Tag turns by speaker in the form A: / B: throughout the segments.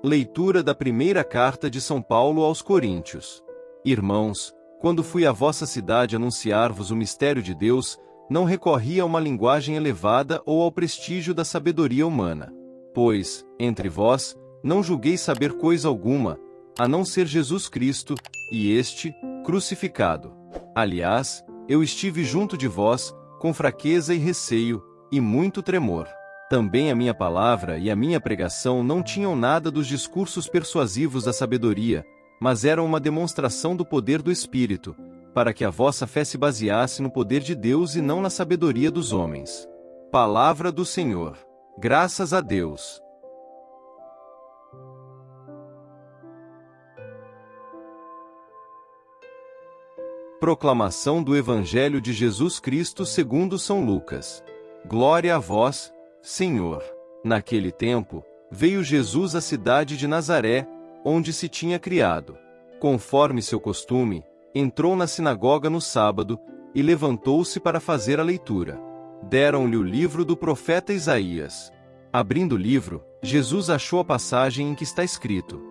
A: Leitura da primeira carta de São Paulo aos Coríntios. Irmãos, quando fui à vossa cidade anunciar-vos o mistério de Deus, não recorri a uma linguagem elevada ou ao prestígio da sabedoria humana. Pois, entre vós, não julguei saber coisa alguma, a não ser Jesus Cristo, e este, crucificado. Aliás, eu estive junto de vós, com fraqueza e receio, e muito tremor. Também a minha palavra e a minha pregação não tinham nada dos discursos persuasivos da sabedoria, mas eram uma demonstração do poder do Espírito, para que a vossa fé se baseasse no poder de Deus e não na sabedoria dos homens. Palavra do Senhor. Graças a Deus. Proclamação do Evangelho de Jesus Cristo segundo São Lucas. Glória a vós, Senhor. Naquele tempo, veio Jesus à cidade de Nazaré, onde se tinha criado. Conforme seu costume, entrou na sinagoga no sábado, e levantou-se para fazer a leitura. Deram-lhe o livro do profeta Isaías. Abrindo o livro, Jesus achou a passagem em que está escrito: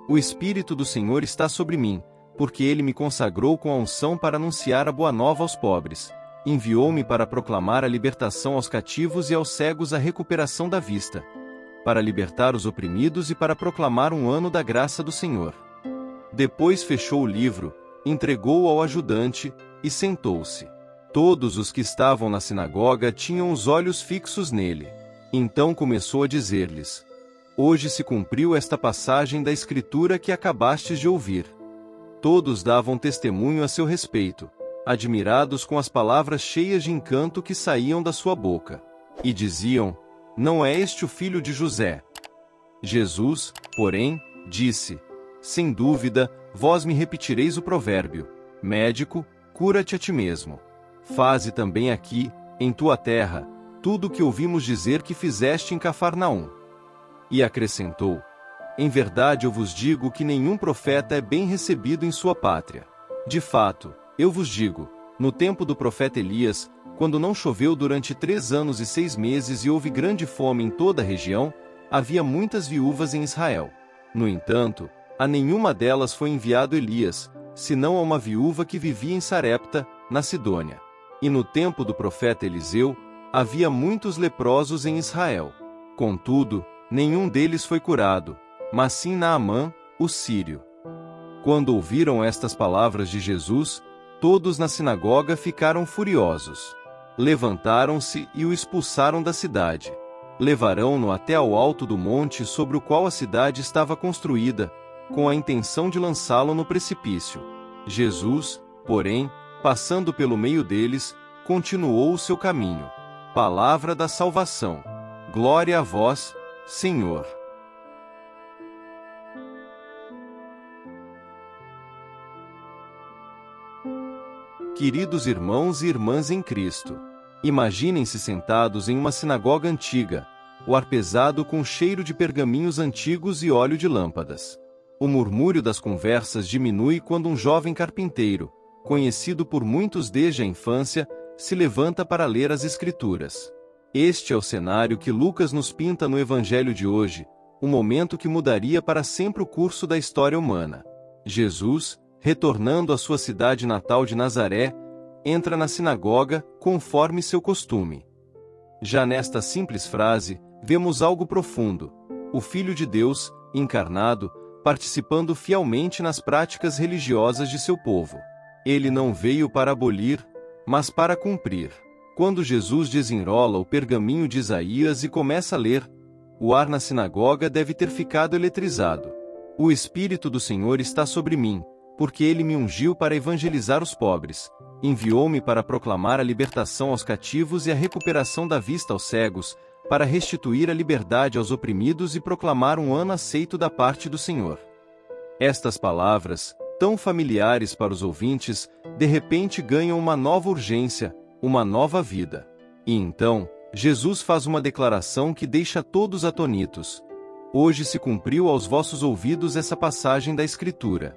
A: O Espírito do Senhor está sobre mim, porque ele me consagrou com a unção para anunciar a boa nova aos pobres. Enviou-me para proclamar a libertação aos cativos e aos cegos a recuperação da vista, para libertar os oprimidos e para proclamar um ano da graça do Senhor. Depois fechou o livro, entregou-o ao ajudante, e sentou-se. Todos os que estavam na sinagoga tinham os olhos fixos nele. Então começou a dizer-lhes: Hoje se cumpriu esta passagem da Escritura que acabastes de ouvir. Todos davam testemunho a seu respeito, admirados com as palavras cheias de encanto que saíam da sua boca. E diziam: Não é este o filho de José? Jesus, porém, disse: Sem dúvida, vós me repetireis o provérbio: Médico, cura-te a ti mesmo. Faze também aqui, em tua terra, tudo o que ouvimos dizer que fizeste em Cafarnaum. E acrescentou: Em verdade eu vos digo que nenhum profeta é bem recebido em sua pátria. De fato, eu vos digo, no tempo do profeta Elias, quando não choveu durante 3 anos e 6 meses e houve grande fome em toda a região, havia muitas viúvas em Israel. No entanto, a nenhuma delas foi enviado Elias, senão a uma viúva que vivia em Sarepta, na Sidônia. E no tempo do profeta Eliseu, havia muitos leprosos em Israel. Contudo, nenhum deles foi curado, mas sim Naamã, o sírio. Quando ouviram estas palavras de Jesus, todos na sinagoga ficaram furiosos. Levantaram-se e o expulsaram da cidade. Levarão-no até ao alto do monte sobre o qual a cidade estava construída, com a intenção de lançá-lo no precipício. Jesus, porém, passando pelo meio deles, continuou o seu caminho. Palavra da salvação. Glória a vós, Senhor. Queridos irmãos e irmãs em Cristo, imaginem-se sentados em uma sinagoga antiga, o ar pesado com cheiro de pergaminhos antigos e óleo de lâmpadas. O murmúrio das conversas diminui quando um jovem carpinteiro, conhecido por muitos desde a infância, se levanta para ler as Escrituras. Este é o cenário que Lucas nos pinta no Evangelho de hoje, um momento que mudaria para sempre o curso da história humana. Jesus, retornando à sua cidade natal de Nazaré, entra na sinagoga, conforme seu costume. Já nesta simples frase, vemos algo profundo: o Filho de Deus, encarnado, participando fielmente nas práticas religiosas de seu povo. Ele não veio para abolir, mas para cumprir. Quando Jesus desenrola o pergaminho de Isaías e começa a ler, o ar na sinagoga deve ter ficado eletrizado. O Espírito do Senhor está sobre mim, porque ele me ungiu para evangelizar os pobres, enviou-me para proclamar a libertação aos cativos e a recuperação da vista aos cegos, para restituir a liberdade aos oprimidos e proclamar um ano aceito da parte do Senhor. Estas palavras, tão familiares para os ouvintes, de repente ganham uma nova urgência, uma nova vida. E então, Jesus faz uma declaração que deixa todos atonitos: Hoje se cumpriu aos vossos ouvidos essa passagem da Escritura.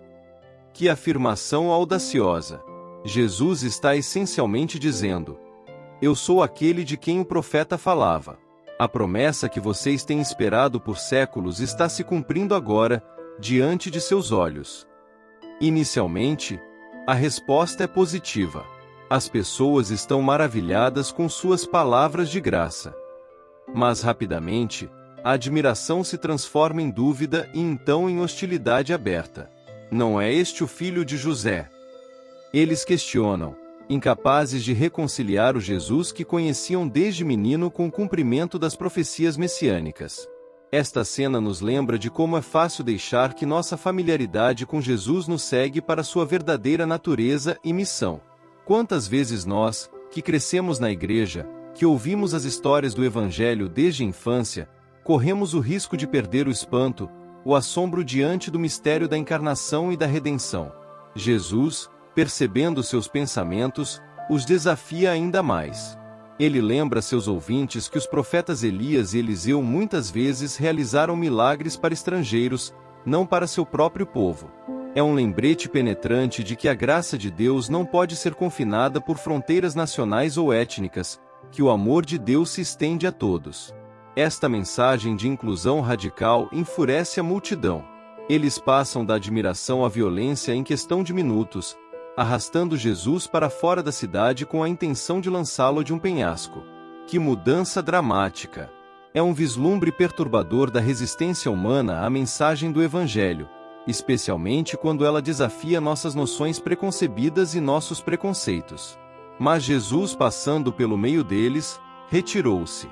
A: Que afirmação audaciosa! Jesus está essencialmente dizendo: Eu sou aquele de quem o profeta falava. A promessa que vocês têm esperado por séculos está se cumprindo agora, diante de seus olhos. Inicialmente, a resposta é positiva. As pessoas estão maravilhadas com suas palavras de graça. Mas rapidamente, a admiração se transforma em dúvida e então em hostilidade aberta. Não é este o filho de José? Eles questionam, incapazes de reconciliar o Jesus que conheciam desde menino com o cumprimento das profecias messiânicas. Esta cena nos lembra de como é fácil deixar que nossa familiaridade com Jesus nos segue para sua verdadeira natureza e missão. Quantas vezes nós, que crescemos na igreja, que ouvimos as histórias do Evangelho desde a infância, corremos o risco de perder o espanto, o assombro diante do mistério da encarnação e da redenção. Jesus, percebendo seus pensamentos, os desafia ainda mais. Ele lembra seus ouvintes que os profetas Elias e Eliseu muitas vezes realizaram milagres para estrangeiros, não para seu próprio povo. É um lembrete penetrante de que a graça de Deus não pode ser confinada por fronteiras nacionais ou étnicas, que o amor de Deus se estende a todos. Esta mensagem de inclusão radical enfurece a multidão. Eles passam da admiração à violência em questão de minutos, arrastando Jesus para fora da cidade com a intenção de lançá-lo de um penhasco. Que mudança dramática! É um vislumbre perturbador da resistência humana à mensagem do Evangelho, especialmente quando ela desafia nossas noções preconcebidas e nossos preconceitos. Mas Jesus, passando pelo meio deles, retirou-se.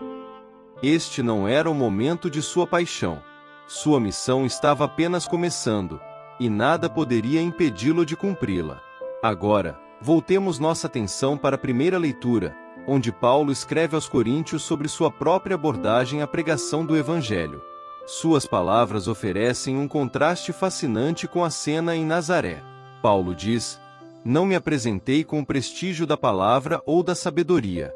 A: Este não era o momento de sua paixão. Sua missão estava apenas começando, e nada poderia impedi-lo de cumpri-la. Agora, voltemos nossa atenção para a primeira leitura, onde Paulo escreve aos Coríntios sobre sua própria abordagem à pregação do Evangelho. Suas palavras oferecem um contraste fascinante com a cena em Nazaré. Paulo diz: "Não me apresentei com o prestígio da palavra ou da sabedoria."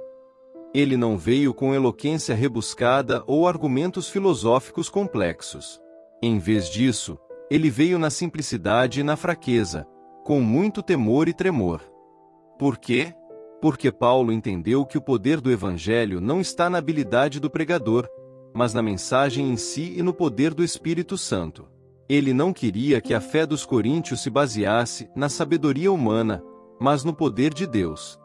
A: Ele não veio com eloquência rebuscada ou argumentos filosóficos complexos. Em vez disso, ele veio na simplicidade e na fraqueza, com muito temor e tremor. Por quê? Porque Paulo entendeu que o poder do Evangelho não está na habilidade do pregador, mas na mensagem em si e no poder do Espírito Santo. Ele não queria que a fé dos coríntios se baseasse na sabedoria humana, mas no poder de Deus.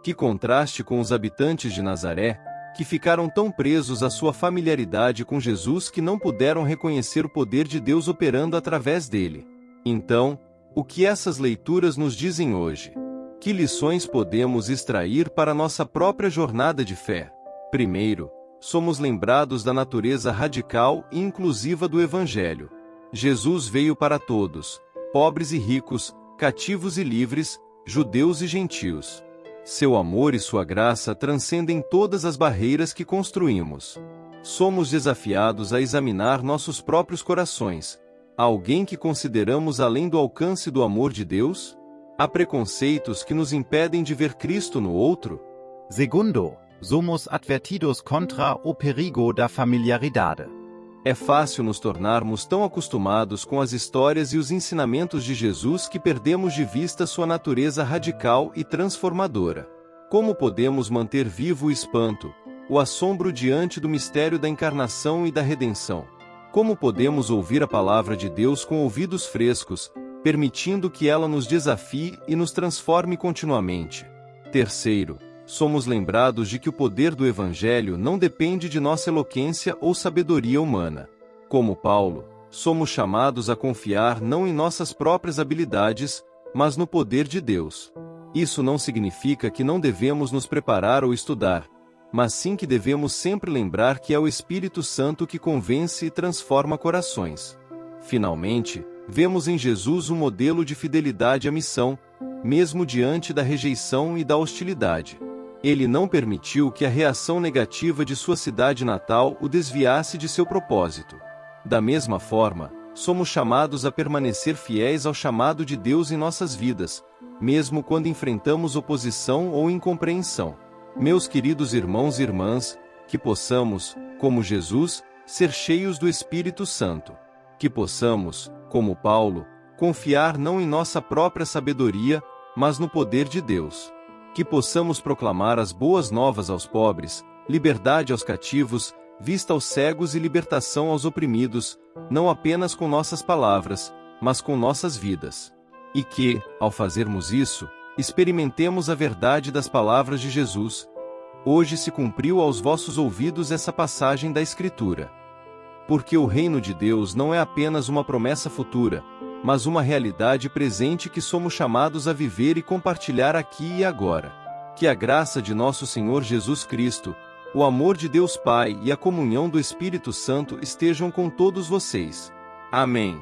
A: Que contraste com os habitantes de Nazaré, que ficaram tão presos à sua familiaridade com Jesus que não puderam reconhecer o poder de Deus operando através dele. Então, o que essas leituras nos dizem hoje? Que lições podemos extrair para nossa própria jornada de fé? Primeiro, somos lembrados da natureza radical e inclusiva do Evangelho. Jesus veio para todos, pobres e ricos, cativos e livres, judeus e gentios. Seu amor e sua graça transcendem todas as barreiras que construímos. Somos desafiados a examinar nossos próprios corações. Há alguém que consideramos além do alcance do amor de Deus? Há preconceitos que nos impedem de ver Cristo no outro?
B: Segundo, somos advertidos contra o perigo da familiaridade.
A: É fácil nos tornarmos tão acostumados com as histórias e os ensinamentos de Jesus que perdemos de vista sua natureza radical e transformadora. Como podemos manter vivo o espanto, o assombro diante do mistério da encarnação e da redenção? Como podemos ouvir a palavra de Deus com ouvidos frescos, permitindo que ela nos desafie e nos transforme continuamente? Terceiro, somos lembrados de que o poder do Evangelho não depende de nossa eloquência ou sabedoria humana. Como Paulo, somos chamados a confiar não em nossas próprias habilidades, mas no poder de Deus. Isso não significa que não devemos nos preparar ou estudar, mas sim que devemos sempre lembrar que é o Espírito Santo que convence e transforma corações. Finalmente, vemos em Jesus um modelo de fidelidade à missão, mesmo diante da rejeição e da hostilidade. Ele não permitiu que a reação negativa de sua cidade natal o desviasse de seu propósito. Da mesma forma, somos chamados a permanecer fiéis ao chamado de Deus em nossas vidas, mesmo quando enfrentamos oposição ou incompreensão. Meus queridos irmãos e irmãs, que possamos, como Jesus, ser cheios do Espírito Santo. Que possamos, como Paulo, confiar não em nossa própria sabedoria, mas no poder de Deus. que possamos proclamar as boas novas aos pobres, liberdade aos cativos, vista aos cegos e libertação aos oprimidos, não apenas com nossas palavras, mas com nossas vidas. E que, ao fazermos isso, experimentemos a verdade das palavras de Jesus. Hoje se cumpriu aos vossos ouvidos essa passagem da Escritura. Porque o reino de Deus não é apenas uma promessa futura, mas uma realidade presente que somos chamados a viver e compartilhar aqui e agora. Que a graça de nosso Senhor Jesus Cristo, o amor de Deus Pai e a comunhão do Espírito Santo estejam com todos vocês. Amém.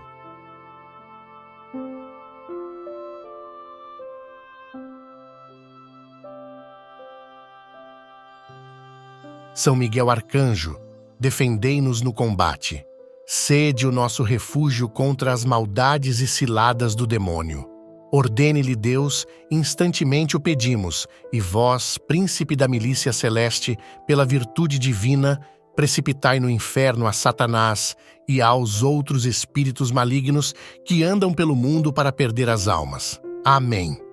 C: São Miguel Arcanjo, defendei-nos no combate. Sede o nosso refúgio contra as maldades e ciladas do demônio. Ordene-lhe Deus, instantemente o pedimos, e vós, príncipe da milícia celeste, pela virtude divina, precipitai no inferno a Satanás e aos outros espíritos malignos que andam pelo mundo para perder as almas. Amém.